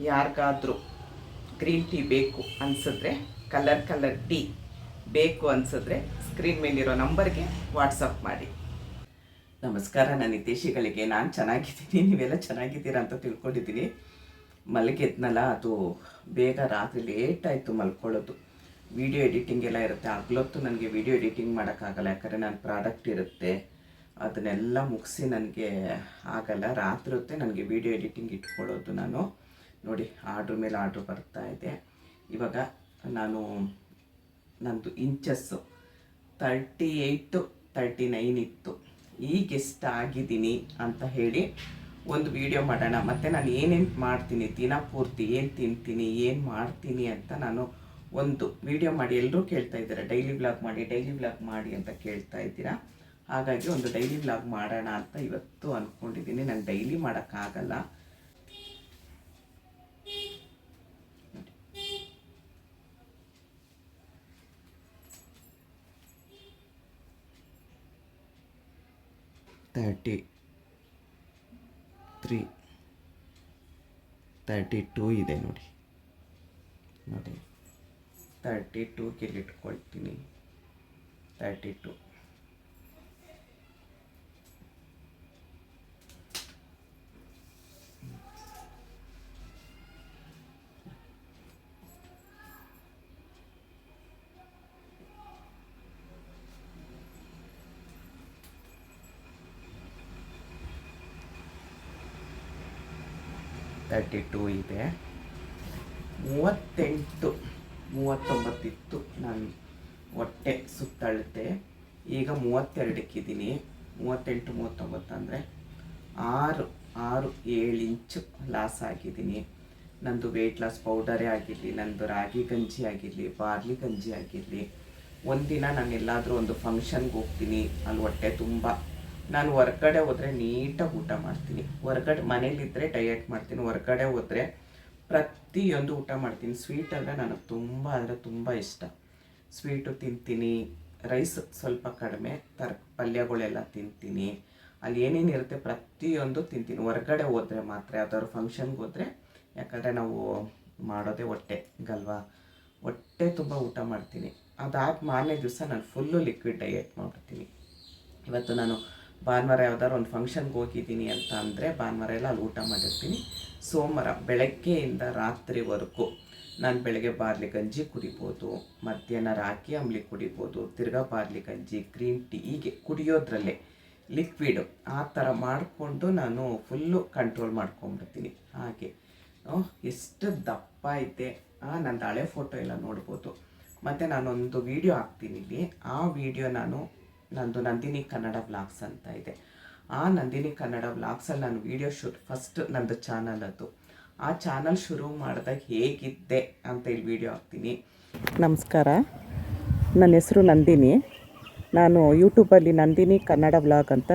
ಯಾರಿಗಾದರೂ green tea ಬೇಕು ಅನಿಸಿದ್ರೆ, ಕಲರ್ ಟೀ ಬೇಕು ಅನಿಸಿದ್ರೆ ಸ್ಕ್ರೀನ್ ಮೇಲಿರೋ ನಂಬರ್ಗೆ ವಾಟ್ಸಪ್ ಮಾಡಿ. ನಮಸ್ಕಾರ ನನ್ನ ಹಿತೈಷಿಗಳಿಗೆ. ನಾನು ಚೆನ್ನಾಗಿದ್ದೀನಿ, ನೀವೆಲ್ಲ ಚೆನ್ನಾಗಿದ್ದೀರಾ ಅಂತ ತಿಳ್ಕೊಂಡಿದ್ದೀನಿ. ಮಲಗಿದ್ನಲ್ಲ, ಅದು ಬೇಗ ರಾತ್ರಿ ಲೇಟ್ ಆಯಿತು ಮಲ್ಕೊಳ್ಳೋದು. ವಿಡಿಯೋ ಎಡಿಟಿಂಗ್ ಎಲ್ಲ ಇರುತ್ತೆ, ಹಗಲೊತ್ತು ನನಗೆ ವಿಡಿಯೋ ಎಡಿಟಿಂಗ್ ಮಾಡೋಕ್ಕಾಗಲ್ಲ, ಯಾಕಂದರೆ ನನ್ನ ಪ್ರಾಡಕ್ಟ್ ಇರುತ್ತೆ, ಅದನ್ನೆಲ್ಲ ಮುಗಿಸಿ ನನಗೆ ಆಗಲ್ಲ. ರಾತ್ರಿ ಹೊತ್ತೇ ನನಗೆ ವಿಡಿಯೋ ಎಡಿಟಿಂಗ್ ಇಟ್ಕೊಳ್ಳೋದು. ನಾನು ನೋಡಿ ಆರ್ಡ್ರ್ ಮೇಲೆ ಆರ್ಡ್ರ್ ಬರ್ತಾ ಇದೆ. ಇವಾಗ ನಾನು ನಂದು ಇಂಚಸ್ಸು 38, 39 ಇತ್ತು. ಈಗ ಎಷ್ಟು ಆಗಿದ್ದೀನಿ ಅಂತ ಹೇಳಿ ಒಂದು ವಿಡಿಯೋ ಮಾಡೋಣ. ಮತ್ತು ನಾನು ಏನೇನು ಮಾಡ್ತೀನಿ, ದಿನ ಪೂರ್ತಿ ಏನು ತಿಂತೀನಿ, ಏನು ಮಾಡ್ತೀನಿ ಅಂತ ನಾನು ಒಂದು ವಿಡಿಯೋ ಮಾಡಿ. ಎಲ್ಲರೂ ಕೇಳ್ತಾ ಇದ್ದೀರಾ ಡೈಲಿ ವ್ಲಾಗ್ ಮಾಡಿ ಅಂತ ಕೇಳ್ತಾ ಇದ್ದೀರಾ. ಹಾಗಾಗಿ ಒಂದು ಡೈಲಿ ವ್ಲಾಗ್ ಮಾಡೋಣ ಅಂತ ಇವತ್ತು ಅಂದ್ಕೊಂಡಿದ್ದೀನಿ. ನಾನು ಡೈಲಿ ಮಾಡೋಕ್ಕಾಗಲ್ಲ. ತರ್ಟಿ 32 ಇದೆ ನೋಡಿ 32ಗೆ ಇಟ್ಕೊಳ್ತೀನಿ. 32 32 ಇದೆ. 38, 39 ಇತ್ತು. ನಾನು ಹೊಟ್ಟೆ ಸುತ್ತಳುತ್ತೆ. ಈಗ 32ಕ್ಕಿದ್ದೀನಿ. 38, 39 ಅಂದರೆ 6-7 ಇಂಚು ಲಾಸ್ ಆಗಿದ್ದೀನಿ. ನಂದು ವೆಯ್ಟ್ ಲಾಸ್ ಪೌಡರೇ ಆಗಿರಲಿ, ನಂದು ರಾಗಿ ಗಂಜಿ ಆಗಿರಲಿ, ಬಾರ್ಲಿ ಗಂಜಿ ಆಗಿರಲಿ, ಒಂದಿನ ನಾನು ಎಲ್ಲಾದರೂ ಒಂದು ಫಂಕ್ಷನ್ಗೆ ಹೋಗ್ತೀನಿ, ಅಲ್ಲಿ ಹೊಟ್ಟೆ ತುಂಬ. ನಾನು ಹೊರ್ಗಡೆ ಹೋದರೆ ನೀಟಾಗಿ ಊಟ ಮಾಡ್ತೀನಿ. ಹೊರ್ಗಡೆ ಮನೇಲಿದ್ದರೆ ಡಯಟ್ ಮಾಡ್ತೀನಿ, ಹೊರ್ಗಡೆ ಹೋದರೆ ಪ್ರತಿಯೊಂದು ಊಟ ಮಾಡ್ತೀನಿ. ಸ್ವೀಟ್ ಅಂದರೆ ನನಗೆ ತುಂಬ ಇಷ್ಟ. ಸ್ವೀಟು ತಿಂತೀನಿ, ರೈಸ್ ಸ್ವಲ್ಪ ಕಡಿಮೆ, ಪಲ್ಯಗಳೆಲ್ಲ ತಿಂತೀನಿ. ಅಲ್ಲಿ ಏನೇನಿರುತ್ತೆ ಪ್ರತಿಯೊಂದು ತಿಂತೀನಿ. ಹೊರ್ಗಡೆ ಹೋದರೆ ಮಾತ್ರ ಯಾವ್ದಾದ್ರು ಫಂಕ್ಷನ್ಗೆ ಹೋದರೆ, ಯಾಕಂದರೆ ನಾವು ಮಾಡೋದೇ ಹೊಟ್ಟೆಗಲ್ವಾ, ಹೊಟ್ಟೆ ತುಂಬ ಊಟ ಮಾಡ್ತೀನಿ. ಅದಾದ ಮಾರನೇ ದಿವಸ ನಾನು ಫುಲ್ಲು ಲಿಕ್ವಿಡ್ ಡಯಟ್ ಮಾಡ್ತೀನಿ. ಇವತ್ತು ನಾನು ಭಾನುವಾರ ಯಾವ್ದಾದ್ರು ಒಂದು ಫಂಕ್ಷನ್ಗೆ ಹೋಗಿದ್ದೀನಿ ಅಂತ ಅಂದರೆ ಭಾನುವಾರ ಎಲ್ಲ ಅಲ್ಲಿ ಊಟ ಮಾಡಿರ್ತೀನಿ. ಸೋಮವಾರ ಬೆಳಗ್ಗೆಯಿಂದ ರಾತ್ರಿವರೆಗೂ ನಾನು ಬೆಳಗ್ಗೆ ಬಾರ್ಲಿ ಗಂಜಿ ಕುಡಿಬೋದು, ಮಧ್ಯಾಹ್ನ ರಾಗಿ ಅಂಬ್ಲಿ ಕುಡಿಬೋದು, ತಿರ್ಗಾ ಬಾರ್ಲಿ ಗಂಜಿ, ಗ್ರೀನ್ ಟೀ, ಹೀಗೆ ಕುಡಿಯೋದ್ರಲ್ಲೇ ಲಿಕ್ವಿಡು ಆ ಥರ ಮಾಡಿಕೊಂಡು ನಾನು ಫುಲ್ಲು ಕಂಟ್ರೋಲ್ ಮಾಡ್ಕೊಂಬಿಡ್ತೀನಿ. ಹಾಗೆ ಎಷ್ಟು ದಪ್ಪ ಐತೆ ನಂದು ಹಳೆ ಫೋಟೋ ಎಲ್ಲ ನೋಡ್ಬೋದು. ಮತ್ತು ನಾನೊಂದು ವಿಡಿಯೋ ಹಾಕ್ತೀನಿ ಇಲ್ಲಿ. ಆ ವಿಡಿಯೋ ನಂದು ನಂದಿನಿ ಕನ್ನಡ ವ್ಲಾಗ್ಸ್ ಅಂತ ಇದೆ. ಆ ನಂದಿನಿ ಕನ್ನಡ ವ್ಲಾಗ್ಸಲ್ಲಿ ನಾನು ವಿಡಿಯೋ ಫಸ್ಟ್ ನಂದು ಚಾನಲ್ ಅದು. ಆ ಚಾನಲ್ ಶುರು ಮಾಡಿದಾಗ ಹೇಗಿದ್ದೆ ಅಂತ ಇಲ್ಲಿ ವಿಡಿಯೋ ಹಾಕ್ತೀನಿ. ನಮಸ್ಕಾರ, ನನ್ನ ಹೆಸರು ನಂದಿನಿ. ನಾನು ಯೂಟ್ಯೂಬಲ್ಲಿ ನಂದಿನಿ ಕನ್ನಡ ವ್ಲಾಗ್ ಅಂತ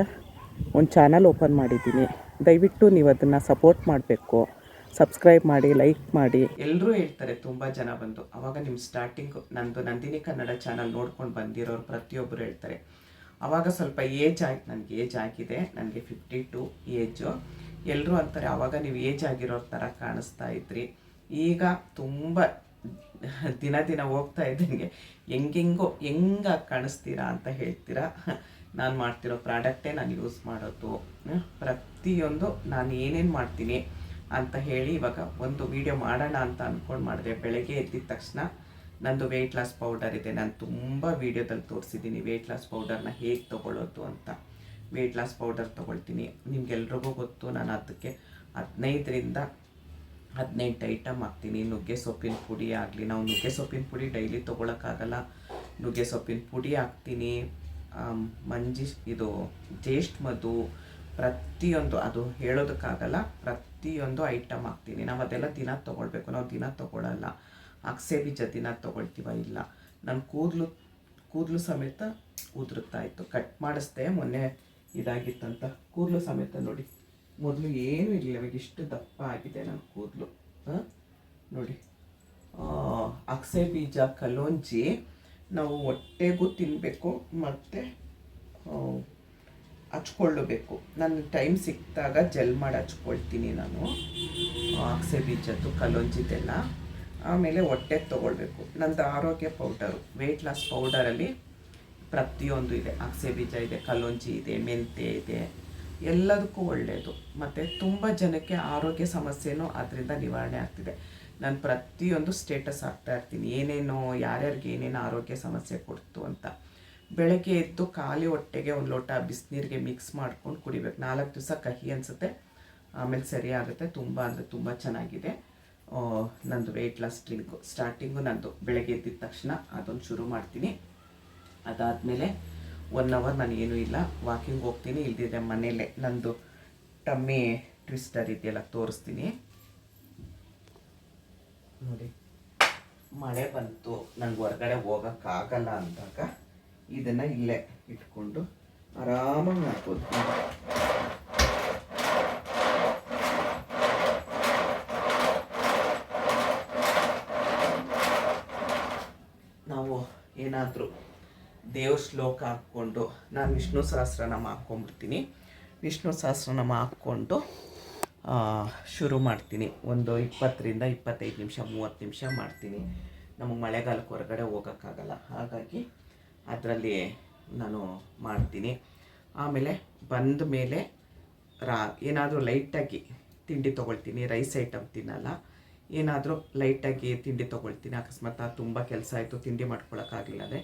ಒಂದು ಚಾನಲ್ ಓಪನ್ ಮಾಡಿದ್ದೀನಿ. ದಯವಿಟ್ಟು ನೀವು ಅದನ್ನು ಸಪೋರ್ಟ್ ಮಾಡಬೇಕು, ಸಬ್ಸ್ಕ್ರೈಬ್ ಮಾಡಿ, ಲೈಕ್ ಮಾಡಿ. ಎಲ್ಲರೂ ಹೇಳ್ತಾರೆ, ತುಂಬ ಜನ ಬಂದು ಆವಾಗ ನಿಮ್ಮ ಸ್ಟಾರ್ಟಿಂಗು ನಂದು ನಂದಿನಿ ಕನ್ನಡ ಚಾನಲ್ ನೋಡ್ಕೊಂಡು ಬಂದಿರೋರು ಪ್ರತಿಯೊಬ್ಬರು ಹೇಳ್ತಾರೆ. ಆವಾಗ ಸ್ವಲ್ಪ ಏಜ್ ಆಗಿದೆ, ನನಗೆ 52 ಏಜು. ಎಲ್ಲರೂ ಅಂತಾರೆ ಆವಾಗ ನೀವು ಏಜ್ ಆಗಿರೋರ ಥರ ಕಾಣಿಸ್ತಾ ಇದ್ರಿ, ಈಗ ತುಂಬ ದಿನ ಹೋಗ್ತಾ ಇದ್ದಂಗೆ ಹೆಂಗೆ ಕಾಣಿಸ್ತೀರಾ ಅಂತ ಹೇಳ್ತೀರಾ. ನಾನು ಮಾಡ್ತಿರೋ ಪ್ರಾಡಕ್ಟೇ ನಾನು ಯೂಸ್ ಮಾಡೋದು. ಪ್ರತಿಯೊಂದು ನಾನು ಏನೇನು ಮಾಡ್ತೀನಿ ಅಂತ ಹೇಳಿ ಇವಾಗ ಒಂದು ವಿಡಿಯೋ ಮಾಡೋಣ ಅಂತ ಅಂದ್ಕೊಂಡು ಮಾಡಿದೆ. ಬೆಳಗ್ಗೆ ಎದ್ದಿದ ತಕ್ಷಣ ನಂದು ವೆಯ್ಟ್ ಲಾಸ್ ಪೌಡರ್ ಇದೆ. ನಾನು ತುಂಬ ವೀಡಿಯೋದಲ್ಲಿ ತೋರಿಸಿದ್ದೀನಿ ವೆಯ್ಟ್ ಲಾಸ್ ಪೌಡರ್ನ ಹೇಗೆ ತೊಗೊಳ್ಳೋದು ಅಂತ. ವೆಯ್ಟ್ ಲಾಸ್ ಪೌಡರ್ ತೊಗೊಳ್ತೀನಿ, ನಿಮ್ಗೆಲ್ರಿಗೂ ಗೊತ್ತು. ನಾನು ಅದಕ್ಕೆ 15ರಿಂದ 18 ಐಟಮ್ ಹಾಕ್ತೀನಿ. ನುಗ್ಗೆ ಸೊಪ್ಪಿನ ಪುಡಿ ಆಗಲಿ, ನಾವು ನುಗ್ಗೆ ಸೊಪ್ಪಿನ ಪುಡಿ ಡೈಲಿ ತೊಗೊಳಕ್ಕಾಗಲ್ಲ, ನುಗ್ಗೆ ಸೊಪ್ಪಿನ ಪುಡಿ ಹಾಕ್ತೀನಿ, ಇದು ಜೇಷ್ಠ ಮಧು, ಪ್ರತಿಯೊಂದು ಅದು ಹೇಳೋದಕ್ಕಾಗಲ್ಲ, ಪ್ರತಿಯೊಂದು ಐಟಮ್ ಹಾಕ್ತೀನಿ. ನಾವು ಅದೆಲ್ಲ ದಿನ ತೊಗೊಳ್ಬೇಕು, ನಾವು ದಿನ ತೊಗೊಳ್ಳಲ್ಲ. ಅಗಸೆ ಬೀಜ ದಿನ ತೊಗೊಳ್ತೀವ ಇಲ್ಲ. ನನ್ನ ಕೂದಲು ಸಮೇತ ಉದುರುತ್ತಾಯಿತು. ಕಟ್ ಮಾಡಿಸ್ದೆ ಮೊನ್ನೆ, ಇದಾಗಿತ್ತಂತ ಕೂದಲು ಸಮೇತ ನೋಡಿ. ಮೊದಲು ಏನೂ ಇರಲಿಲ್ಲ, ಇವಾಗ ಇಷ್ಟು ದಪ್ಪ ಆಗಿದೆ ನನ್ನ ಕೂದಲು. ನೋಡಿ, ಅಗಸೆ ಬೀಜ ಕಲೋಂಜಿ ನಾವು ಹೊಟ್ಟೆಗೂ ತಿನ್ನಬೇಕು, ಮತ್ತು ಹಚ್ಕೊಳ್ಳಬೇಕು. ನಾನು ಟೈಮ್ ಸಿಕ್ಕಿದಾಗ ಜೆಲ್ ಮಾಡಿ ಹಚ್ಕೊಳ್ತೀನಿ ನಾನು, ಅಗಸೆ ಬೀಜದ್ದು ಕಲೋಂಜಿದೆಲ್ಲ. ಆಮೇಲೆ ಹೊಟ್ಟೆಗೆ ತೊಗೊಳ್ಬೇಕು. ನಂದು ಆರೋಗ್ಯ ಪೌಡರು, ವೆಯ್ಟ್ ಲಾಸ್ ಪೌಡರಲ್ಲಿ ಪ್ರತಿಯೊಂದು ಇದೆ. ಅಗಸೆ ಬೀಜ ಇದೆ, ಕಲೋಂಜಿ ಇದೆ, ಮೆಂತೆ ಇದೆ, ಎಲ್ಲದಕ್ಕೂ ಒಳ್ಳೆಯದು. ಮತ್ತು ತುಂಬ ಜನಕ್ಕೆ ಆರೋಗ್ಯ ಸಮಸ್ಯೆನೂ ಅದರಿಂದ ನಿವಾರಣೆ ಆಗ್ತಿದೆ. ನಾನು ಪ್ರತಿಯೊಂದು ಸ್ಟೇಟಸ್ ಹಾಕ್ತಾ ಇರ್ತೀನಿ, ಏನೇನೋ ಯಾರ್ಯಾರಿಗೆ ಏನೇನು ಆರೋಗ್ಯ ಸಮಸ್ಯೆ ಕೊಡ್ತು ಅಂತ. ಬೆಳಗ್ಗೆ ಎದ್ದು ಖಾಲಿ ಹೊಟ್ಟೆಗೆ ಒಂದು ಲೋಟ ಬಿಸಿನೀರಿಗೆ ಮಿಕ್ಸ್ ಮಾಡ್ಕೊಂಡು ಕುಡಿಬೇಕು. 4 ದಿವಸ ಕಹಿ ಅನಿಸುತ್ತೆ, ಆಮೇಲೆ ಸರಿ ಆಗುತ್ತೆ. ತುಂಬ ಅಂದರೆ ತುಂಬ ಚೆನ್ನಾಗಿದೆ. ನಂದು ವೆಯ್ಟ್ ಲಾಸ್ ಡ್ರಿಂಕು ಸ್ಟಾರ್ಟಿಂಗು ನಂದು ಬೆಳಗ್ಗೆ ಎದ್ದಿದ ತಕ್ಷಣ ಅದೊಂದು ಶುರು ಮಾಡ್ತೀನಿ. ಅದಾದಮೇಲೆ 1 ಅವರ್ ನಾನು ಏನೂ ಇಲ್ಲ, ವಾಕಿಂಗ್ ಹೋಗ್ತೀನಿ. ಇಲ್ದಿದೆ ಮನೇಲೆ ನಂದು ಟಮ್ಮಿ ಟ್ವಿಸ್ಟರ್ ಇದೆಯಲ್ಲ ತೋರಿಸ್ತೀನಿ ನೋಡಿ. ಮಳೆ ಬಂತು, ನಂಗೆ ಹೊರಗಡೆ ಹೋಗೋಕ್ಕಾಗಲ್ಲ ಅಂದಾಗ ಇದನ್ನು ಇಲ್ಲೇ ಇಟ್ಕೊಂಡು ಆರಾಮಾಗಿ ಮಾಡ್ಬೋದು. ನಾವು ಏನಾದರೂ ದೇವ್ರ ಶ್ಲೋಕ ಹಾಕ್ಕೊಂಡು, ನಾನು ವಿಷ್ಣು ಸಹಸ್ರನಾಮ ಹಾಕ್ಕೊಂಡ್ಬಿಡ್ತೀನಿ. ವಿಷ್ಣು ಸಹಸ್ರನಾಮ ಹಾಕ್ಕೊಂಡು ಶುರು ಮಾಡ್ತೀನಿ. ಒಂದು 20ರಿಂದ 25 ನಿಮಿಷ 30 ನಿಮಿಷ ಮಾಡ್ತೀನಿ. ನಮಗೆ ಮಳೆಗಾಲಕ್ಕೆ ಹೊರಗಡೆ ಹೋಗೋಕ್ಕಾಗಲ್ಲ, ಹಾಗಾಗಿ ಅದರಲ್ಲಿ ನಾನು ಮಾಡ್ತೀನಿ. ಆಮೇಲೆ ಬಂದ ಮೇಲೆ ಏನಾದರೂ ಲೈಟಾಗಿ ತಿಂಡಿ ತೊಗೊಳ್ತೀನಿ. ರೈಸ್ ಐಟಮ್ ತಿನ್ನಲ್ಲ, ಏನಾದರೂ ಲೈಟಾಗಿ ತಿಂಡಿ ತೊಗೊಳ್ತೀನಿ. ಅಕಸ್ಮಾತ್ ತುಂಬ ಕೆಲಸ ಆಯಿತು, ತಿಂಡಿ ಮಾಡ್ಕೊಳಕ್ಕಾಗಲಿಲ್ಲ ಅಂದರೆ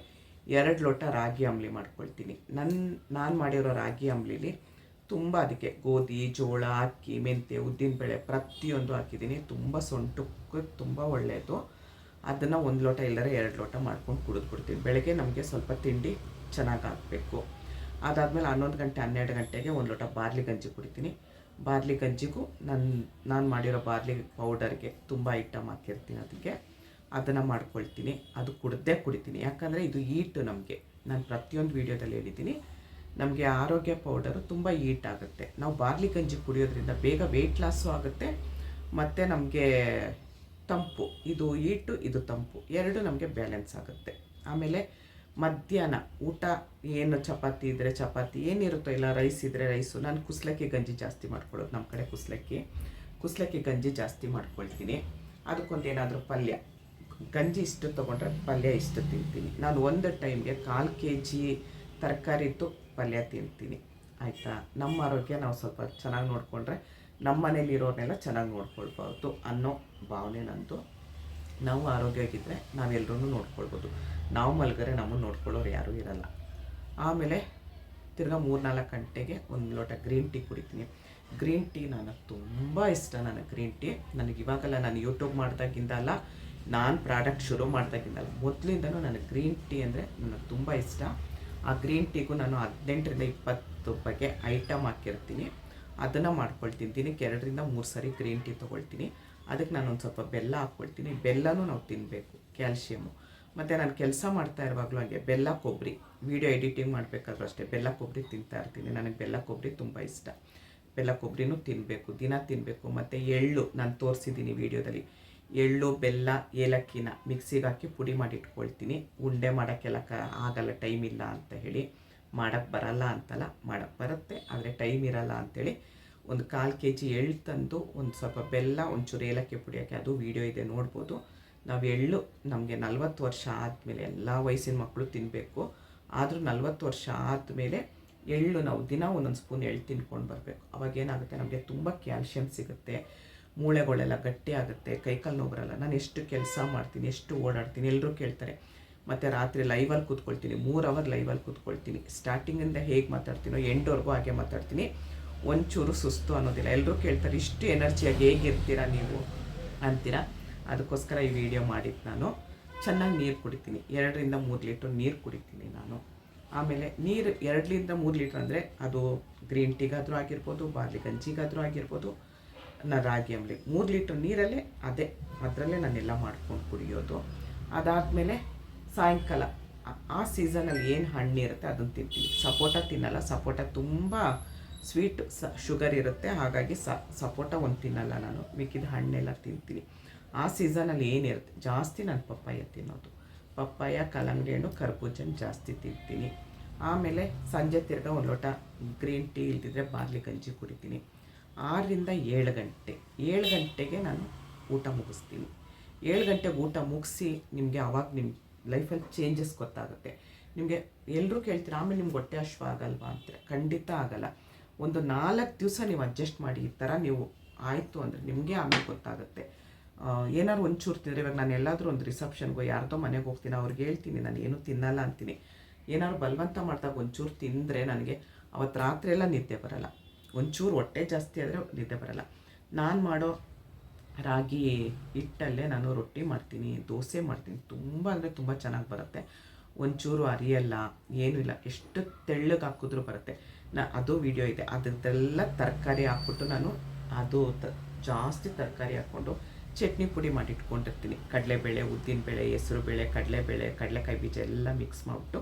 2 ಲೋಟ ರಾಗಿ ಅಂಬಲಿ ಮಾಡ್ಕೊಳ್ತೀನಿ. ನಾನು ಮಾಡಿರೋ ರಾಗಿ ಅಂಬಲಿಲಿ ತುಂಬ, ಅದಕ್ಕೆ ಗೋಧಿ, ಜೋಳ, ಅಕ್ಕಿ, ಮೆಂತೆ, ಉದ್ದಿನಬೇಳೆ ಪ್ರತಿಯೊಂದು ಹಾಕಿದ್ದೀನಿ. ತುಂಬ ಸೊಂಟಕ್ಕೆ ತುಂಬ ಒಳ್ಳೆಯದು. ಅದನ್ನು 1 ಲೋಟ ಇಲ್ಲದ್ರೆ 2 ಲೋಟ ಮಾಡ್ಕೊಂಡು ಕುಡಿದ್ಬಿಡ್ತೀನಿ. ಬೆಳಗ್ಗೆ ನಮಗೆ ಸ್ವಲ್ಪ ತಿಂಡಿ ಚೆನ್ನಾಗಿ ಹಾಕಬೇಕು. ಅದಾದಮೇಲೆ 11 ಗಂಟೆ 12 ಗಂಟೆಗೆ 1 ಲೋಟ ಬಾರ್ಲಿ ಗಂಜಿ ಕುಡಿತೀನಿ. ಬಾರ್ಲಿ ಗಂಜಿಗೂ ನಾನು ಮಾಡಿರೋ ಬಾರ್ಲಿ ಪೌಡರ್ಗೆ ತುಂಬ ಐಟಮ್ ಹಾಕಿರ್ತೀನಿ, ಅದಕ್ಕೆ ಅದನ್ನು ಮಾಡ್ಕೊಳ್ತೀನಿ. ಅದು ಕುಡಿತೀನಿ. ಯಾಕಂದರೆ ಇದು ಈಟು ನಮಗೆ, ನಾನು ಪ್ರತಿಯೊಂದು ವೀಡಿಯೋದಲ್ಲಿ ಹೇಳಿದ್ದೀನಿ, ನಮಗೆ ಆರೋಗ್ಯ ಪೌಡರು ತುಂಬ ಈಟ್ ಆಗುತ್ತೆ. ನಾವು ಬಾರ್ಲಿ ಗಂಜಿ ಕುಡಿಯೋದ್ರಿಂದ ಬೇಗ ವೆಯ್ಟ್ ಲಾಸು ಆಗುತ್ತೆ, ಮತ್ತು ನಮಗೆ ತಂಪು, ಇದು ಈಟು ಇದು ತಂಪು, ಎರಡು ನಮಗೆ ಬ್ಯಾಲೆನ್ಸ್ ಆಗುತ್ತೆ. ಆಮೇಲೆ ಮಧ್ಯಾಹ್ನ ಊಟ ಏನು ಚಪಾತಿ ಇದ್ದರೆ ಚಪಾತಿ, ಏನಿರುತ್ತೋ ಇಲ್ಲ ರೈಸ್ ಇದ್ದರೆ ರೈಸು. ನಾನು ಕುಸ್ಲಕ್ಕಿ ಗಂಜಿ ಜಾಸ್ತಿ ಮಾಡ್ಕೊಳ್ಳೋದು, ನಮ್ಮ ಕಡೆ ಕುಸ್ಲಕ್ಕಿ ಗಂಜಿ ಜಾಸ್ತಿ ಮಾಡ್ಕೊಳ್ತೀನಿ. ಅದಕ್ಕೊಂದು ಏನಾದರೂ ಪಲ್ಯ, ಗಂಜಿ ಇಷ್ಟು ತೊಗೊಂಡ್ರೆ ಪಲ್ಯ ಇಷ್ಟು ತಿಂತೀನಿ. ನಾನು ಒಂದು ಟೈಮ್ಗೆ 1/4 kg ತರಕಾರಿದ್ದು ಪಲ್ಯ ತಿಂತೀನಿ, ಆಯಿತಾ. ನಮ್ಮ ಆರೋಗ್ಯ ನಾವು ಸ್ವಲ್ಪ ಚೆನ್ನಾಗಿ ನೋಡಿಕೊಂಡ್ರೆ ನಮ್ಮ ಮನೇಲಿರೋರ್ನೆಲ್ಲ ಚೆನ್ನಾಗಿ ನೋಡ್ಕೊಳ್ಬಾರ್ದು ಅನ್ನೋ ಭಾವನೆ ನಂದು. ನಾವು ಆರೋಗ್ಯವಾಗಿದ್ದರೆ ನಾವೆಲ್ಲರೂ ನೋಡ್ಕೊಳ್ಬೋದು. ನಾವು ಮಲಗರೆ ನಮ್ಮನ್ನು ನೋಡ್ಕೊಳ್ಳೋರು ಯಾರೂ ಇರಲ್ಲ. ಆಮೇಲೆ ತಿರ್ಗಾ 3-4 ಗಂಟೆಗೆ 1 ಲೋಟ ಗ್ರೀನ್ ಟೀ ಕುಡಿತೀನಿ. ಗ್ರೀನ್ ಟೀ ನನಗೆ ತುಂಬ ಇಷ್ಟ. ನನಗೆ ಗ್ರೀನ್ ಟೀ ನನಗೆ ಇವಾಗಲ್ಲ, ನಾನು ಯೂಟ್ಯೂಬ್ ಮಾಡಿದಾಗಿಂದ ಅಲ್ಲ, ನಾನು ಪ್ರಾಡಕ್ಟ್ ಶುರು ಮಾಡಿದಾಗಿಂದಲ್ಲ, ಮೊದಲಿಂದನೂ ನನಗೆ ಗ್ರೀನ್ ಟೀ ಅಂದರೆ ನನಗೆ ತುಂಬ ಇಷ್ಟ. ಆ ಗ್ರೀನ್ ಟೀಗೂ ನಾನು 18ರಿಂದ 20 ಬಗ್ಗೆ ಐಟಮ್ ಹಾಕಿರ್ತೀನಿ, ಅದನ್ನು ಮಾಡ್ಕೊಳ್ತೀನಿ. ದಿನಕ್ಕೆ 2-3 ಸರಿ ಗ್ರೀನ್ ಟೀ ತೊಗೊಳ್ತೀನಿ. ಅದಕ್ಕೆ ನಾನು ಒಂದು ಸ್ವಲ್ಪ ಬೆಲ್ಲ ಹಾಕ್ಕೊಳ್ತೀನಿ. ಬೆಲ್ಲನೂ ನಾವು ತಿನ್ನಬೇಕು, ಕ್ಯಾಲ್ಶಿಯಮ್ಮು. ಮತ್ತು ನಾನು ಕೆಲಸ ಮಾಡ್ತಾ ಇರುವಾಗಲೂ ಹಾಗೆ ಬೆಲ್ಲ ಕೊಬ್ಬರಿ, ವೀಡಿಯೋ ಎಡಿಟಿಂಗ್ ಮಾಡಬೇಕಾದ್ರೂ ಅಷ್ಟೇ ಬೆಲ್ಲ ಕೊಬ್ಬರಿ ತಿಂತಾ ಇರ್ತೀನಿ. ನನಗೆ ಬೆಲ್ಲ ಕೊಬ್ಬರಿ ತುಂಬ ಇಷ್ಟ. ಬೆಲ್ಲ ಕೊಬ್ಬರಿನೂ ತಿನ್ನಬೇಕು, ದಿನ ತಿನ್ನಬೇಕು. ಮತ್ತು ಎಳ್ಳು ನಾನು ತೋರಿಸಿದ್ದೀನಿ ವೀಡಿಯೋದಲ್ಲಿ, ಎಳ್ಳು, ಬೆಲ್ಲ, ಏಲಕ್ಕಿನ ಮಿಕ್ಸಿಗೆ ಹಾಕಿ ಪುಡಿ ಮಾಡಿ ಇಟ್ಕೊಳ್ತೀನಿ. ಉಂಡೆ ಮಾಡೋಕ್ಕೆಲ್ಲ ಆಗಲ್ಲ, ಟೈಮ್ ಇಲ್ಲ ಅಂತ ಹೇಳಿ, ಮಾಡೋಕ್ಕೆ ಬರಲ್ಲ ಅಂತಲ್ಲ, ಮಾಡೋಕ್ಕೆ ಬರುತ್ತೆ ಆದರೆ ಟೈಮ್ ಇರಲ್ಲ ಅಂಥೇಳಿ ಒಂದು 1/4 kg ಎಳ್ಳು ತಂದು ಒಂದು ಸ್ವಲ್ಪ ಬೆಲ್ಲ, ಒಂಚೂರು ಏಲಕ್ಕಿ ಪುಡಿ ಹಾಕಿ, ಅದು ವೀಡಿಯೋ ಇದೆ ನೋಡ್ಬೋದು. ನಾವು ಎಳ್ಳು ನಮಗೆ 40 ವರ್ಷ ಆದಮೇಲೆ, ಎಲ್ಲ ವಯಸ್ಸಿನ ಮಕ್ಕಳು ತಿನ್ನಬೇಕು, ಆದರೂ 40 ವರ್ಷ ಆದಮೇಲೆ ಎಳ್ಳು ನಾವು ದಿನ 1 ಸ್ಪೂನ್ ಎಳ್ಳು ತಿನ್ಕೊಂಡು ಬರಬೇಕು. ಅವಾಗೇನಾಗುತ್ತೆ, ನಮಗೆ ತುಂಬ ಕ್ಯಾಲ್ಶಿಯಂ ಸಿಗುತ್ತೆ, ಮೂಳೆಗಳೆಲ್ಲ ಗಟ್ಟಿ ಆಗುತ್ತೆ, ಕೈಕಾಲು ನೋವು ಬರಲ್ಲ. ನಾನು ಎಷ್ಟು ಕೆಲಸ ಮಾಡ್ತೀನಿ, ಎಷ್ಟು ಓಡಾಡ್ತೀನಿ, ಎಲ್ಲರೂ ಕೇಳ್ತಾರೆ. ಮತ್ತು ರಾತ್ರಿ ಲೈವಲ್ಲಿ ಕೂತ್ಕೊಳ್ತೀನಿ, 3 ಅವರ್ ಲೈವಲ್ಲಿ ಕೂತ್ಕೊಳ್ತೀನಿ. ಸ್ಟಾರ್ಟಿಂಗಿಂದ ಹೇಗೆ ಮಾತಾಡ್ತೀನೋ ಎಂಡ್ವರೆಗೂ ಹಾಗೆ ಮಾತಾಡ್ತೀನಿ, ಒಂಚೂರು ಸುಸ್ತು ಅನ್ನೋದಿಲ್ಲ. ಎಲ್ಲರೂ ಕೇಳ್ತಾರೆ, ಇಷ್ಟು ಎನರ್ಜಿಯಾಗಿ ಹೇಗಿರ್ತೀರಾ ನೀವು ಅಂತೀರಾ. ಅದಕ್ಕೋಸ್ಕರ ಈ ವಿಡಿಯೋ ಮಾಡಿದ್ದು ನಾನು. ಚೆನ್ನಾಗಿ ನೀರು ಕುಡಿತೀನಿ, 2-3 ಲೀಟ್ರ್ ನೀರು ಕುಡಿತೀನಿ ನಾನು. ಆಮೇಲೆ ನೀರು 2-3 ಲೀಟ್ರ್ ಅಂದರೆ ಅದು ಗ್ರೀನ್ ಟೀಗಾದರೂ ಆಗಿರ್ಬೋದು, ಬಾರ್ಲಿ ಗಂಜಿಗಾದರೂ ಆಗಿರ್ಬೋದು, ರಾಗಿ ಅಂಬಲಿ 3 ಲೀಟ್ರ್ ನೀರಲ್ಲೇ ಅದರಲ್ಲೇ ನಾನೆಲ್ಲ ಮಾಡ್ಕೊಂಡು ಕುಡಿಯೋದು. ಅದಾದಮೇಲೆ ಸಾಯಂಕಾಲ ಆ ಸೀಸನಲ್ಲಿ ಏನು ಹಣ್ಣಿರುತ್ತೆ ಅದನ್ನು ತಿಂತೀನಿ. ಸಪೋಟ ತಿನ್ನಲ್ಲ, ಸಪೋಟ ತುಂಬ ಸ್ವೀಟ್ ಶುಗರ್ ಇರುತ್ತೆ, ಹಾಗಾಗಿ ಸಪೋಟ ಒಂದು ತಿನ್ನಲ್ಲ ನಾನು. ಮಿಕ್ಕಿದ ಹಣ್ಣೆಲ್ಲ ತಿಂತೀನಿ. ಆ ಸೀಸನಲ್ಲಿ ಏನಿರುತ್ತೆ ಜಾಸ್ತಿ ನಾನು ಪಪ್ಪಾಯ ತಿನ್ನೋದು. ಪಪ್ಪಾಯ, ಕಲ್ಲಂಗಡಿ ಹಣ್ಣು, ಕರ್ಬೂಜನ ಜಾಸ್ತಿ ತಿಂತೀನಿ. ಆಮೇಲೆ ಸಂಜೆ ತಿರ್ಗಾ ಒಂದು ಲೋಟ ಗ್ರೀನ್ ಟೀ ಇಲ್ದಿದ್ರೆ ಬಾರ್ಲಿ ಗಂಜಿ ಕುಡಿತೀನಿ. 6ರಿಂದ 7 ಗಂಟೆ, 7 ಗಂಟೆಗೆ ನಾನು ಊಟ ಮುಗಿಸ್ತೀನಿ. 7 ಗಂಟೆಗೆ ಊಟ ಮುಗಿಸಿ ನಿಮಗೆ ಆವಾಗ ನಿಮ್ಮ ಲೈಫಲ್ಲಿ ಚೇಂಜಸ್ ಗೊತ್ತಾಗುತ್ತೆ. ನಿಮಗೆ ಎಲ್ಲರೂ ಕೇಳ್ತೀರ ಆಮೇಲೆ ನಿಮ್ಗೆ ಹೊಟ್ಟೆ ಹಶ್ವ ಆಗಲ್ವಾ ಅಂತಾರೆ. ಖಂಡಿತ ಆಗಲ್ಲ. ಒಂದು 4 ದಿವಸ ನೀವು ಅಡ್ಜಸ್ಟ್ ಮಾಡಿ ಈ ಥರ ನೀವು ಆಯಿತು ಅಂದರೆ ನಿಮಗೆ ಆಮೇಲೆ ಗೊತ್ತಾಗುತ್ತೆ. ಏನಾದ್ರು ಒಂಚೂರು ತಿಂದರೆ, ಇವಾಗ ನಾನು ಎಲ್ಲಾದರೂ ಒಂದು ರಿಸೆಪ್ಷನ್ಗೋ ಯಾರ್ದೋ ಮನೆಗೆ ಹೋಗ್ತೀನಿ, ಅವ್ರಿಗೆ ಹೇಳ್ತೀನಿ ನಾನು ಏನೂ ತಿನ್ನಲ್ಲ ಅಂತೀನಿ. ಏನಾದ್ರು ಬಲವಂತ ಮಾಡಿದಾಗ ಒಂಚೂರು ತಿಂದರೆ ನನಗೆ ಅವತ್ತು ರಾತ್ರಿ ಎಲ್ಲ ನಿದ್ದೆ ಬರೋಲ್ಲ. ಒಂಚೂರು ಹೊಟ್ಟೆ ಜಾಸ್ತಿ ಆದರೆ ನಿದ್ದೆ ಬರೋಲ್ಲ. ನಾನು ಮಾಡೋ ರಾಗಿ ಹಿಟ್ಟಲ್ಲೇ ನಾನು ರೊಟ್ಟಿ ಮಾಡ್ತೀನಿ, ದೋಸೆ ಮಾಡ್ತೀನಿ. ತುಂಬ ಅಂದರೆ ತುಂಬ ಚೆನ್ನಾಗಿ ಬರುತ್ತೆ. ಒಂಚೂರು ಅರಿಯಲ್ಲ, ಏನೂ ಇಲ್ಲ. ಎಷ್ಟು ತೆಳ್ಳಗೆ ಹಾಕಿದ್ರೂ ಬರುತ್ತೆ. ಅದು ವಿಡಿಯೋ ಇದೆ. ಅದರದ್ದೆಲ್ಲ ತರಕಾರಿ ಹಾಕ್ಬಿಟ್ಟು ನಾನು ಅದು ಜಾಸ್ತಿ ತರಕಾರಿ ಹಾಕ್ಕೊಂಡು ಚಟ್ನಿ ಪುಡಿ ಮಾಡಿಟ್ಕೊಂಡಿರ್ತೀನಿ. ಕಡಲೆಬೇಳೆ, ಉದ್ದಿನಬೇಳೆ, ಹೆಸರುಬೇಳೆ, ಕಡಲೆಬೇಳೆ, ಕಡಲೆಕಾಯಿ ಬೀಜ ಎಲ್ಲ ಮಿಕ್ಸ್ ಮಾಡಿಬಿಟ್ಟು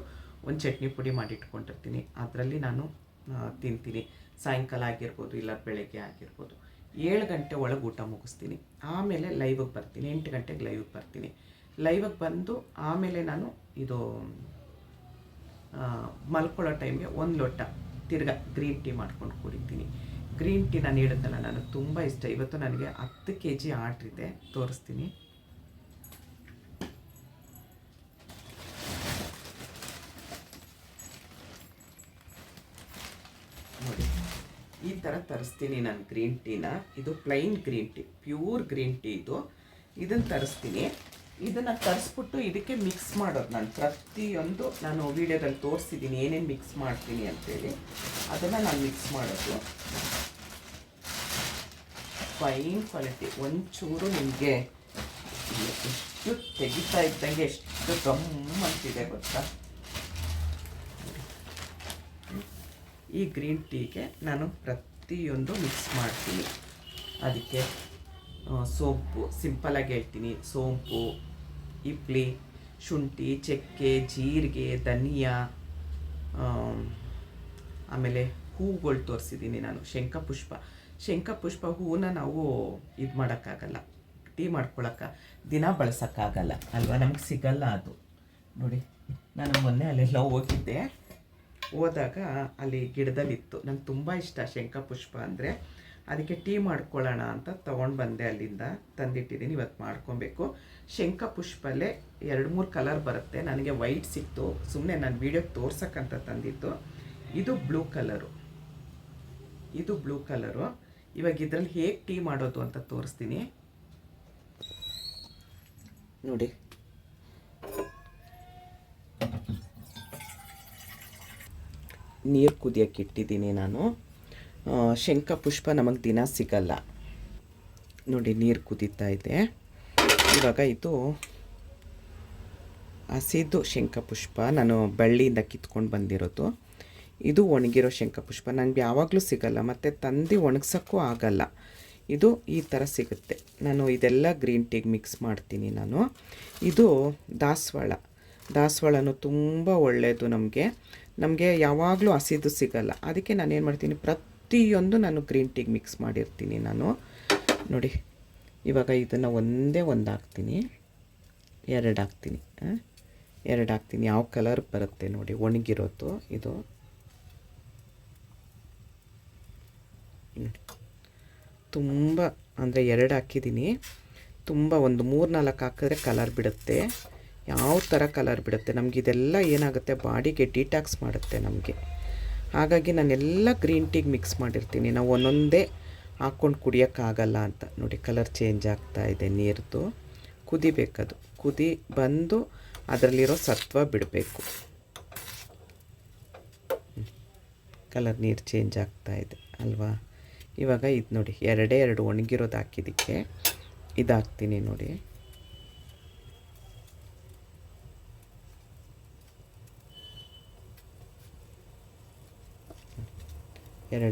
ಒಂದು ಚಟ್ನಿ ಪುಡಿ ಮಾಡಿಟ್ಕೊಂಡಿರ್ತೀನಿ. ಅದರಲ್ಲಿ ನಾನು ತಿಂತೀನಿ. ಸಾಯಂಕಾಲ ಆಗಿರ್ಬೋದು, ಇಲ್ಲ ಬೆಳಗ್ಗೆ ಆಗಿರ್ಬೋದು. 7 ಗಂಟೆ ಒಳಗೆ ಊಟ ಮುಗಿಸ್ತೀನಿ. ಆಮೇಲೆ ಲೈವಿಗೆ ಬರ್ತೀನಿ. 8 ಗಂಟೆಗೆ ಲೈವಿಗೆ ಬರ್ತೀನಿ. ಲೈವಿಗೆ ಬಂದು ಆಮೇಲೆ ನಾನು ಇದು ಮಲ್ಕೊಳ್ಳೋ ಟೈಮ್ಗೆ 1 ಲೋಟ ತಿರ್ಗಾ ಗ್ರೀನ್ ಟೀ ಮಾಡ್ಕೊಂಡು ಕುಡಿತೀನಿ. ಗ್ರೀನ್ ಟೀ ನಾನು ಹೇಳಿದ್ನಲ್ಲ, ನನಗೆ ತುಂಬ ಇಷ್ಟ. ಇವತ್ತು ನನಗೆ 10 kg ಆರ್ಡ್ರ್ ಇದೆ, ತೋರಿಸ್ತೀನಿ ನೋಡಿ. ಈ ಥರ ತರಿಸ್ತೀನಿ ನಾನು ಗ್ರೀನ್ ಟೀನ. ಇದು plain green tea, pure green tea ಇದು. ಇದನ್ನು ತರಿಸ್ತೀನಿ. ಇದನ್ನು ತರಿಸ್ಬಿಟ್ಟು ಇದಕ್ಕೆ ಮಿಕ್ಸ್ ಮಾಡೋದು. ನಾನು ಪ್ರತಿಯೊಂದು ನಾನು ವೀಡಿಯೋದಲ್ಲಿ ತೋರಿಸಿದ್ದೀನಿ ಏನೇನು ಮಿಕ್ಸ್ ಮಾಡ್ತೀನಿ ಅಂತೇಳಿ. ಅದನ್ನು ನಾನು ಮಿಕ್ಸ್ ಮಾಡೋದು ಫೈನ್ ಕ್ವಾಲಿಟಿ. ಒಂಚೂರು ನಿಮಗೆ ಎಷ್ಟು ತೆಗಿತಾ ಇದ್ದಂಗೆ ಎಷ್ಟು ಗಮ್ ಅಂತಿದೆ ಗೊತ್ತಾ. ಈ ಗ್ರೀನ್ ಟೀಗೆ ನಾನು ಪ್ರತಿಯೊಂದು ಮಿಕ್ಸ್ ಮಾಡ್ತೀನಿ. ಅದಕ್ಕೆ ಸೋಂಪು, ಸಿಂಪಲಾಗಿ ಹೇಳ್ತೀನಿ, ಸೋಂಪು, ಇಪ್ಲಿ, ಶುಂಠಿ, ಚಕ್ಕೆ, ಜೀರಿಗೆ, ಧನಿಯಾ, ಆಮೇಲೆ ಹೂವುಗಳು ತೋರಿಸಿದ್ದೀನಿ ನಾನು. ಶಂಖಪುಷ್ಪ ಹೂವನ್ನ ನಾವು ಇದು ಮಾಡೋಕ್ಕಾಗಲ್ಲ, ಟೀ ಮಾಡ್ಕೊಳಕ್ಕೆ ದಿನ ಬಳಸೋಕ್ಕಾಗಲ್ಲ ಅಲ್ವಾ, ನಮ್ಗೆ ಸಿಗಲ್ಲ ಅದು. ನೋಡಿ, ನಾನು ಮೊನ್ನೆ ಅಲ್ಲೆಲ್ಲ ಹೋದಾಗ ಅಲ್ಲಿ ಗಿಡದಲ್ಲಿತ್ತು. ನಂಗೆ ತುಂಬ ಇಷ್ಟ ಶಂಖಪುಷ್ಪ ಅಂದರೆ. ಅದಕ್ಕೆ ಟೀ ಮಾಡ್ಕೊಳ್ಳೋಣ ಅಂತ ತೊಗೊಂಡು ಬಂದೆ, ಅಲ್ಲಿಂದ ತಂದಿಟ್ಟಿದ್ದೀನಿ. ಇವತ್ತು ಮಾಡ್ಕೊಬೇಕು. ಶಂಖಪುಷ್ಪಲ್ಲೇ 2-3 ಕಲರ್ ಬರುತ್ತೆ. ನನಗೆ ವೈಟ್ ಸಿಕ್ತು, ಸುಮ್ಮನೆ ನಾನು ವೀಡಿಯೋಗೆ ತೋರ್ಸಕ್ಕಂತ ತಂದಿತ್ತು. ಇದು ಬ್ಲೂ ಕಲರು. ಇವಾಗ ಇದರಲ್ಲಿ ಹೇಗೆ ಟೀ ಮಾಡೋದು ಅಂತ ತೋರಿಸ್ತೀನಿ ನೋಡಿ. ನೀರು ಕುದಿಯೋಕ್ಕೆ ಇಟ್ಟಿದ್ದೀನಿ ನಾನು. ಶಂಖಪುಷ್ಪ ನಮಗೆ ದಿನ ಸಿಗಲ್ಲ ನೋಡಿ. ನೀರು ಕುದೀತಾ ಇದೆ. ಇವಾಗ ಇದು ಹಸಿದು ಶಂಖಪುಷ್ಪ ನಾನು ಬಳ್ಳಿಯಿಂದ ಕಿತ್ಕೊಂಡು ಬಂದಿರೋದು. ಇದು ಒಣಗಿರೋ ಶಂಖಪುಷ್ಪ ನನಗೆ ಯಾವಾಗಲೂ ಸಿಗಲ್ಲ, ಮತ್ತು ತಂದು ಒಣಗ್ಸೋಕ್ಕೂ ಆಗಲ್ಲ. ಇದು ಈ ಥರ ಸಿಗುತ್ತೆ. ನಾನು ಇದೆಲ್ಲ ಗ್ರೀನ್ ಟೀಗೆ ಮಿಕ್ಸ್ ಮಾಡ್ತೀನಿ ನಾನು. ಇದು ದಾಸವಾಳನೂ ತುಂಬ ಒಳ್ಳೆಯದು ನಮಗೆ ಯಾವಾಗಲೂ ಹಸಿದು ಸಿಗಲ್ಲ. ಅದಕ್ಕೆ ನಾನೇನು ಮಾಡ್ತೀನಿ, ಪ್ರತಿಯೊಂದು ನಾನು ಗ್ರೀನ್ ಟೀಗೆ ಮಿಕ್ಸ್ ಮಾಡಿರ್ತೀನಿ ನಾನು ನೋಡಿ. ಇವಾಗ ಇದನ್ನು ಒಂದೇ ಒಂದು ಹಾಕ್ತೀನಿ, 2 ಹಾಕ್ತೀನಿ. ಯಾವ ಕಲರ್ ಬರುತ್ತೆ ನೋಡಿ, ಒಣಗಿರೋದು ಇದು. ತುಂಬ ಅಂದರೆ 2 ಹಾಕಿದ್ದೀನಿ. ತುಂಬ ಒಂದು 3-4 ಹಾಕಿದ್ರೆ ಕಲರ್ ಬಿಡುತ್ತೆ. ಯಾವ ಥರ ಕಲರ್ ಬಿಡುತ್ತೆ ನಮಗೆ. ಇದೆಲ್ಲ ಏನಾಗುತ್ತೆ, ಬಾಡಿಗೆ ಡಿಟಾಕ್ಸ್ ಮಾಡುತ್ತೆ ನಮಗೆ. ಹಾಗಾಗಿ ನಾನೆಲ್ಲ ಗ್ರೀನ್ ಟೀಗೆ ಮಿಕ್ಸ್ ಮಾಡಿರ್ತೀನಿ. ನಾವು ಒಂದೊಂದೇ ಹಾಕ್ಕೊಂಡು ಕುಡಿಯೋಕ್ಕಾಗಲ್ಲ ಅಂತ ನೋಡಿ. ಕಲರ್ ಚೇಂಜ್ ಆಗ್ತಾ ಇದೆ ನೀರ್ದು. ಕುದಿಬೇಕದು. ಕುದಿ ಬಂದು ಅದರಲ್ಲಿರೋ ಸತ್ವ ಬಿಡಬೇಕು. ಕಲರ್ ನೀರು ಚೇಂಜ್ ಆಗ್ತಾ ಇದೆ ಅಲ್ವಾ. ಇವಾಗ ಇದು ನೋಡಿ, 2 ಒಣಗಿರೋದು ಹಾಕಿದ್ದಕ್ಕೆ ಇದು ಹಾಕ್ತೀನಿ ನೋಡಿ.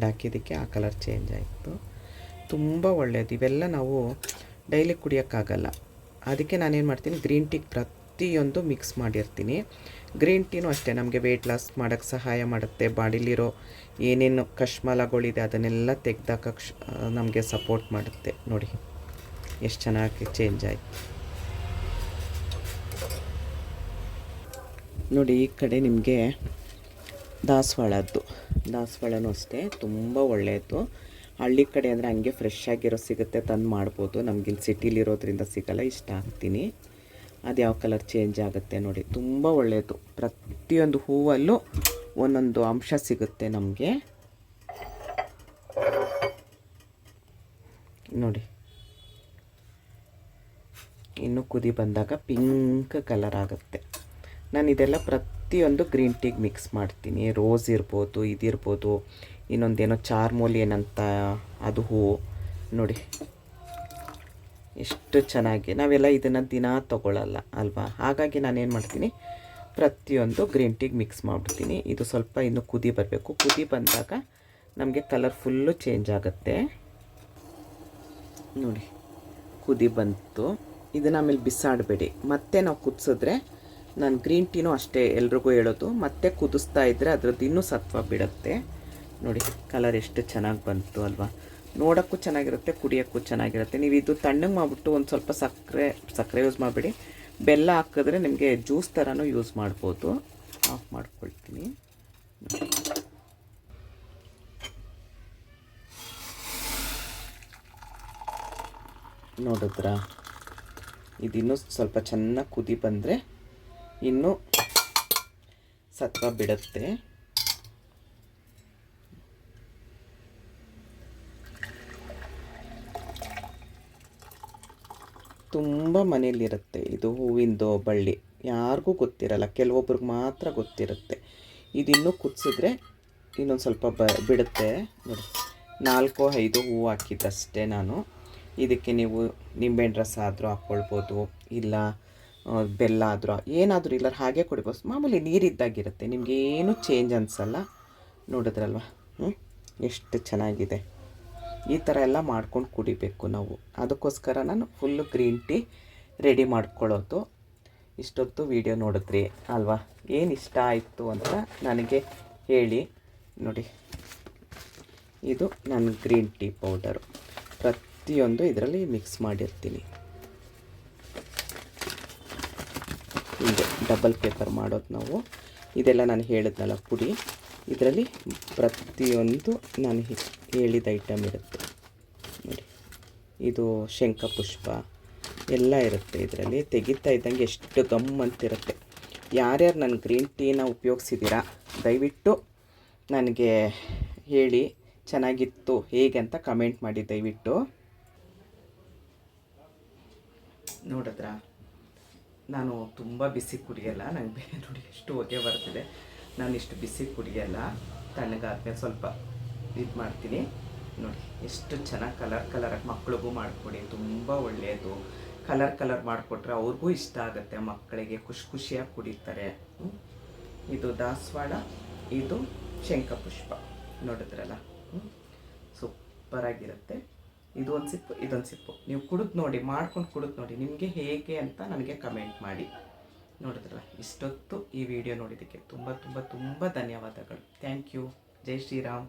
ಹಾಕಿದ್ದಕ್ಕೆ ಆ ಕಲರ್ ಚೇಂಜ್ ಆಯಿತು. ತುಂಬ ಒಳ್ಳೆಯದು. ಇವೆಲ್ಲ ನಾವು ಡೈಲಿ ಕುಡಿಯೋಕ್ಕಾಗಲ್ಲ. ಅದಕ್ಕೆ ನಾನೇನು ಮಾಡ್ತೀನಿ, ಗ್ರೀನ್ ಟೀಗೆ ಪ್ರತಿಯೊಂದು ಮಿಕ್ಸ್ ಮಾಡಿರ್ತೀನಿ. ಗ್ರೀನ್ ಟೀನೂ ಅಷ್ಟೇ ನಮಗೆ ವೆಯ್ಟ್ ಲಾಸ್ ಮಾಡೋಕ್ಕೆ ಸಹಾಯ ಮಾಡುತ್ತೆ. ಬಾಡಿಲಿರೋ ಏನೇನು ಕಶ್ಮಲಗಳಿದೆ ಅದನ್ನೆಲ್ಲ ತೆಗೆದಾಕಕ್ಕೆ ನಮಗೆ ಸಪೋರ್ಟ್ ಮಾಡುತ್ತೆ. ನೋಡಿ ಎಷ್ಟು ಚೆನ್ನಾಗಿ ಚೇಂಜ್ ಆಯಿತು ನೋಡಿ. ಈ ಕಡೆ ನಿಮಗೆ ದಾಸವಾಳನೂ ಅಷ್ಟೇ ತುಂಬ ಒಳ್ಳೆಯದು. ಹಳ್ಳಿ ಕಡೆ ಅಂದರೆ ಹಂಗೆ ಫ್ರೆಶ್ ಆಗಿರೋ ಸಿಗುತ್ತೆ, ತಂದು ಮಾಡ್ಬೋದು. ನಮಗಿಲ್ಲಿ ಸಿಟಿಲಿರೋದ್ರಿಂದ ಸಿಗೋಲ್ಲ. ಇಷ್ಟ ಹಾಕ್ತೀನಿ. ಅದು ಯಾವ ಕಲರ್ ಚೇಂಜ್ ಆಗುತ್ತೆ ನೋಡಿ. ತುಂಬ ಒಳ್ಳೆಯದು. ಪ್ರತಿಯೊಂದು ಹೂವಲ್ಲೂ ಒಂದೊಂದು ಅಂಶ ಸಿಗುತ್ತೆ ನಮಗೆ ನೋಡಿ. ಇನ್ನು ಕುದಿ ಬಂದಾಗ ಪಿಂಕ್ ಕಲರ್ ಆಗುತ್ತೆ. ನಾನು ಇದೆಲ್ಲ ಪ್ರತಿಯೊಂದು ಗ್ರೀನ್ ಟೀಗೆ ಮಿಕ್ಸ್ ಮಾಡ್ತೀನಿ. ರೋಸ್ ಇರ್ಬೋದು, ಇದಿರ್ಬೋದು, ಇನ್ನೊಂದೇನೋ ಚಾರ್ಮೋಲಿ ಏನಂತ ಅದು ಹೂವು ನೋಡಿ. ಎಷ್ಟು ಚೆನ್ನಾಗಿ ನಾವೆಲ್ಲ ಇದನ್ನು ದಿನ ತೊಗೊಳ್ಳಲ್ಲ ಅಲ್ವಾ. ಹಾಗಾಗಿ ನಾನೇನು ಮಾಡ್ತೀನಿ, ಪ್ರತಿಯೊಂದು ಗ್ರೀನ್ ಟೀಗೆ ಮಿಕ್ಸ್ ಮಾಡಿಬಿಡ್ತೀನಿ. ಇದು ಸ್ವಲ್ಪ ಇನ್ನು ಕುದಿ ಬರಬೇಕು. ಕುದಿ ಬಂದಾಗ ನಮಗೆ ಕಲರ್ ಫುಲ್ಲು ಚೇಂಜ್ ಆಗುತ್ತೆ ನೋಡಿ. ಕುದಿ ಬಂತು. ಇದನ್ನು ಆಮೇಲೆ ಬಿಸಾಡಬೇಡಿ. ಮತ್ತೆ ನಾವು ಕುದಿಸಿದ್ರೆ, ನಾನು ಗ್ರೀನ್ ಟೀನೂ ಅಷ್ಟೇ ಎಲ್ರಿಗೂ ಹೇಳೋದು, ಮತ್ತೆ ಕುದಿಸ್ತಾ ಇದ್ದರೆ ಅದರದ್ದು ಇನ್ನೂ ಸತ್ವ ಬಿಡುತ್ತೆ ನೋಡಿ. ಕಲರ್ ಎಷ್ಟು ಚೆನ್ನಾಗಿ ಬಂತು ಅಲ್ವಾ. ನೋಡೋಕ್ಕೂ ಚೆನ್ನಾಗಿರುತ್ತೆ, ಕುಡಿಯೋಕ್ಕೂ ಚೆನ್ನಾಗಿರುತ್ತೆ. ನೀವು ಇದು ತಣ್ಣಗೆ ಮಾಡಿಬಿಟ್ಟು ಒಂದು ಸ್ವಲ್ಪ ಸಕ್ಕರೆ ಯೂಸ್ ಮಾಡಿಬಿಡಿ. ಬೆಲ್ಲ ಹಾಕಿದ್ರೆ ನಿಮಗೆ ಜ್ಯೂಸ್ ಥರನೂ ಯೂಸ್ ಮಾಡ್ಬೋದು. ಆಫ್ ಮಾಡ್ಕೊಳ್ತೀನಿ. ನೋಡಿದ್ರಾ, ಇದಿನ್ನೂ ಸ್ವಲ್ಪ ಚೆನ್ನಾಗಿ ಕುದಿ ಬಂದರೆ ಇನ್ನೂ ಸತ್ವ ಬಿಡುತ್ತೆ. ತುಂಬ ಮನೆಯಲ್ಲಿರುತ್ತೆ ಇದು ಹೂವಿಂದು ಬಳ್ಳಿ. ಯಾರಿಗೂ ಗೊತ್ತಿರಲ್ಲ, ಕೆಲವೊಬ್ರಿಗೆ ಮಾತ್ರ ಗೊತ್ತಿರುತ್ತೆ. ಇದಿನ್ನೂ ಕುದಿಸಿದ್ರೆ ಇನ್ನೊಂದು ಸ್ವಲ್ಪ ಬಿಡುತ್ತೆ ನೋಡಿ. 4-5 ಹೂವು ಹಾಕಿದ್ದಷ್ಟೇ ನಾನು. ಇದಕ್ಕೆ ನೀವು ನಿಂಬೆಹಣ್ಣು ರಸ ಆದರೂ ಹಾಕ್ಕೊಳ್ಬೋದು, ಇಲ್ಲ ಬೆಲ್ಲ ಆದರೂ ಏನಾದರೂ, ಇಲ್ಲ ಹಾಗೆ ಕುಡಿಬೋದು. ಮಾಮೂಲಿ ನೀರಿದ್ದಾಗಿರುತ್ತೆ, ನಿಮಗೇನು ಚೇಂಜ್ ಅನಿಸಲ್ಲ. ನೋಡಿದ್ರಲ್ವ ಎಷ್ಟು ಚೆನ್ನಾಗಿದೆ. ಈ ಥರ ಎಲ್ಲ ಮಾಡ್ಕೊಂಡು ಕುಡಿಬೇಕು ನಾವು. ಅದಕ್ಕೋಸ್ಕರ ನಾನು ಫುಲ್ಲು ಗ್ರೀನ್ ಟೀ ರೆಡಿ ಮಾಡ್ಕೊಳ್ಳೋದು. ಇಷ್ಟೊತ್ತು ವಿಡಿಯೋ ನೋಡಿದ್ರಿ ಅಲ್ವಾ. ಏನು ಇಷ್ಟ ಆಯಿತು ಅಂತ ನನಗೆ ಹೇಳಿ ನೋಡಿ. ಇದು ನನ್ನ ಗ್ರೀನ್ ಟೀ ಪೌಡರು. ಪ್ರತಿಯೊಂದು ಇದರಲ್ಲಿ ಮಿಕ್ಸ್ ಮಾಡಿರ್ತೀನಿ. ಹೀಗೆ ಡಬಲ್ ಪೇಪರ್ ಮಾಡೋದು ನಾವು. ಇದೆಲ್ಲ ನಾನು ಹೇಳಿದ್ನಲ್ಲ ಪುಡಿ, ಇದರಲ್ಲಿ ಪ್ರತಿಯೊಂದು ನಾನು ಹೇಳಿದ ಐಟಮ್ ಇರುತ್ತೆ ನೋಡಿ. ಇದು ಶಂಖಪುಷ್ಪ ಎಲ್ಲ ಇರುತ್ತೆ ಇದರಲ್ಲಿ. ತೆಗಿತಾ ಇದ್ದಂಗೆ ಎಷ್ಟು ಗಮ್ ಅಂತಿರುತ್ತೆ. ಯಾರ್ಯಾರು ನನ್ನ ಗ್ರೀನ್ ಟೀನ ಉಪಯೋಗಿಸಿದ್ದೀರಾ ದಯವಿಟ್ಟು ನನಗೆ ಹೇಳಿ, ಚೆನ್ನಾಗಿತ್ತು ಹೇಗೆ ಅಂತ ಕಮೆಂಟ್ ಮಾಡಿ ದಯವಿಟ್ಟು. ನೋಡಿದ್ರಾ, ನಾನು ತುಂಬ ಬಿಸಿ ಕುಡಿಯಲ್ಲ. ನನಗೆ ನೋಡಿ ಎಷ್ಟು ಹೊಗೆ ಬರ್ತಿದೆ. ನಾನು ಇಷ್ಟು ಬಿಸಿ ಕುಡಿಯಲ್ಲ. ತಣ್ಣಗಾದ್ಮೇಲೆ ಸ್ವಲ್ಪ ಇದು ಮಾಡ್ತೀನಿ ನೋಡಿ. ಎಷ್ಟು ಚೆನ್ನಾಗಿ ಕಲರಾಗಿ ಮಕ್ಳಿಗೂ ಮಾಡಿಕೊಡಿ, ತುಂಬ ಒಳ್ಳೆಯದು. ಕಲರ್ ಮಾಡಿಕೊಟ್ರೆ ಅವ್ರಿಗೂ ಇಷ್ಟ ಆಗುತ್ತೆ. ಮಕ್ಕಳಿಗೆ ಖುಷಿಯಾಗಿ ಕುಡಿತಾರೆ. ಇದು ದಾಸವಾಳ, ಇದು ಶಂಖಪುಷ್ಪ. ನೋಡಿದ್ರಲ್ಲ, ಸೂಪರಾಗಿರುತ್ತೆ. ಇದು ಒಂದು ಸಿಪ್ಪು, ಇದೊಂದು ಸಿಪ್ಪು. ನೀವು ಕುಡಿದು ನೋಡಿ, ಮಾಡ್ಕೊಂಡು ಕುಡಿದು ನೋಡಿ, ನಿಮಗೆ ಹೇಗೆ ಅಂತ ನನಗೆ ಕಮೆಂಟ್ ಮಾಡಿ. ನೋಡಿದ್ರಲ್ಲ, ಇಷ್ಟೊತ್ತು ಈ ವಿಡಿಯೋ ನೋಡಿದ್ದಕ್ಕೆ ತುಂಬ ತುಂಬ ತುಂಬ ಧನ್ಯವಾದಗಳು. Thank you. ಜೈ ಶ್ರೀರಾಮ್.